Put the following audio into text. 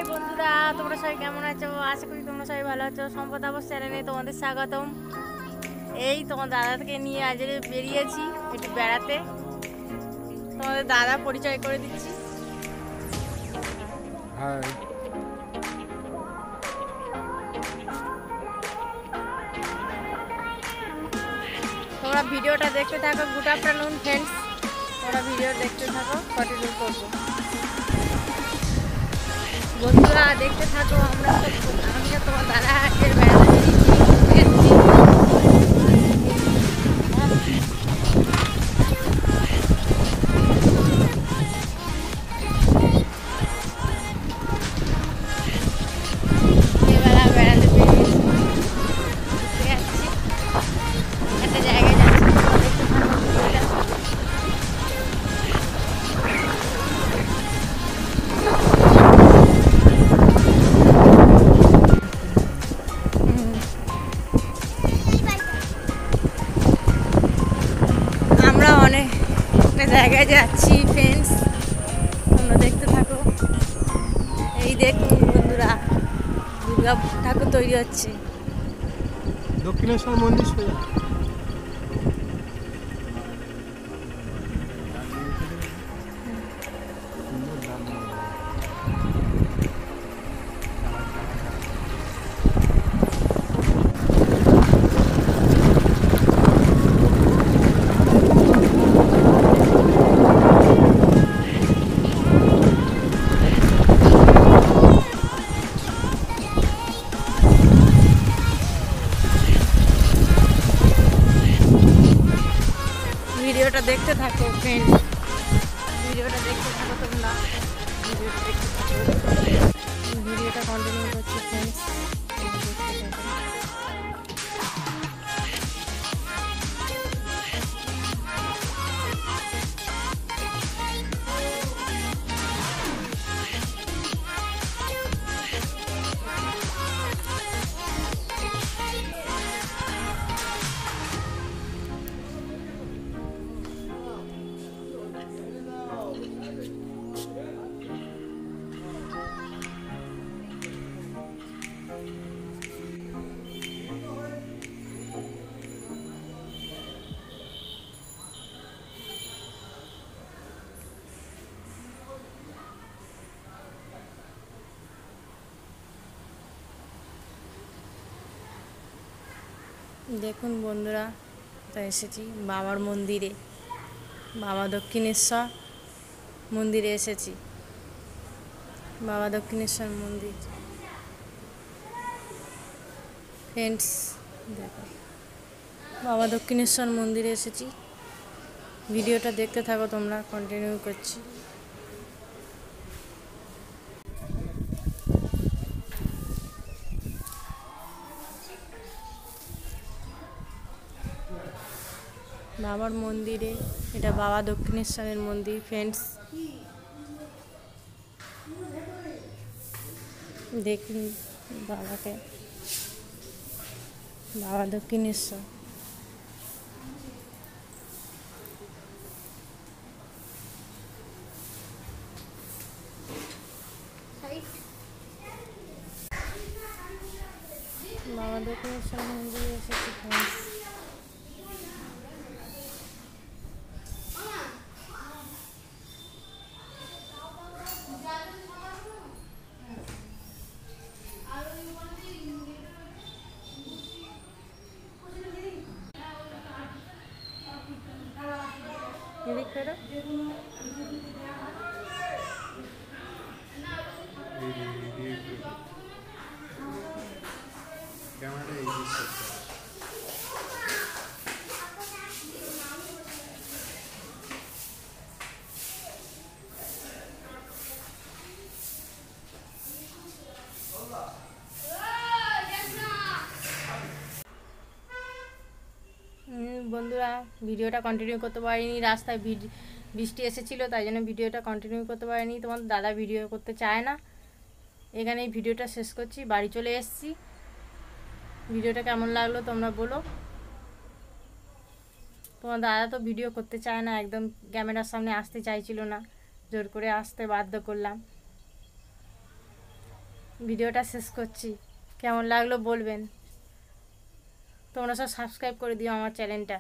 High বন্ধুরা, তোমরা সবাই কেমন আছো? আশা করি তোমরা সবাই ভালো আছো। সম্পদ আবাস চ্যানেলে তোমাদের স্বাগতম। এই তোমার দাদাকে নিয়ে আজ বেরিয়েছি একটু বেড়াতে। তোমাদের দাদা পরিচয় করে দিচ্ছি। হাই। তোমরা ভিডিওটা দেখতে থাকো। গুড আফটারনুন ফ্রেন্ডস, তোমরা ভিডিও দেখতে থাকো, কন্টিনিউ করবো। বন্ধুরা দেখতে থাকো। আমি তোমার দাদা এর বেড়াতে বেরিয়েছি। বেলা বেড়াতে বেরিয়েছি, যাচ্ছি একটা জায়গায় যাচ্ছি। দেখতে থাকো ভিডিওটা। আমরা অনেক একটা জায়গায় যাচ্ছি ফ্রেন্ডস, তোমরা দেখতে থাকো। এই দেখুন বন্ধুরা, দুর্গা ঠাকুর তৈরি হচ্ছে। দক্ষিণেশ্বর মন্দির সোজা। ভিডিওটা দেখতে থাকো ফ্রেন্ডস, ভিডিওটা দেখতে থাকো তোমরা। ভিডিওটা দেখতে থাকো, ভিডিওটা কন্টিনিউ করছি ফ্রেন্ডস। দেখুন বন্ধুরা, তো এসেছি বাবার মন্দিরে, বাবা দক্ষিণেশ্বর মন্দিরে এসেছি। বাবা দক্ষিণেশ্বর মন্দির ফ্রেন্ডস, দেখো বাবা দক্ষিণেশ্বর মন্দিরে এসেছি। ভিডিওটা দেখতে থাকো তোমরা, কন্টিনিউ করছি। বাবার মন্দিরে, এটা বাবা দক্ষিণেশ্বরের মন্দির ফ্রেন্ডস। দেখুন বাবাকে, বাবা দক্ষিণেশ্বর। বাবা দক্ষিণেশ্বর মন্দিরে এসেছি ফ্রেন্ডস। এদিক করো। ক্যামেরাটা এই দিক করতে হবে। বন্ধুরা ভিডিওটা কন্টিনিউ করতে পারিনি, রাস্তায় বৃষ্টি এসেছিলো, তাই জন্য ভিডিওটা কন্টিনিউ করতে পারিনি। তোমার দাদা ভিডিও করতে চায় না। এখানেই ভিডিওটা শেষ করছি, বাড়ি চলে এসেছি। ভিডিওটা কেমন লাগলো তোমরা বলো। তোমার দাদা তো ভিডিও করতে চায় না, একদম ক্যামেরার সামনে আসতে চাইছিল না, জোর করে আসতে বাধ্য করলাম। ভিডিওটা শেষ করছি। কেমন লাগলো বলবেন। তোমরা সব সাবস্ক্রাইব করে দিও আমার চ্যানেলটা।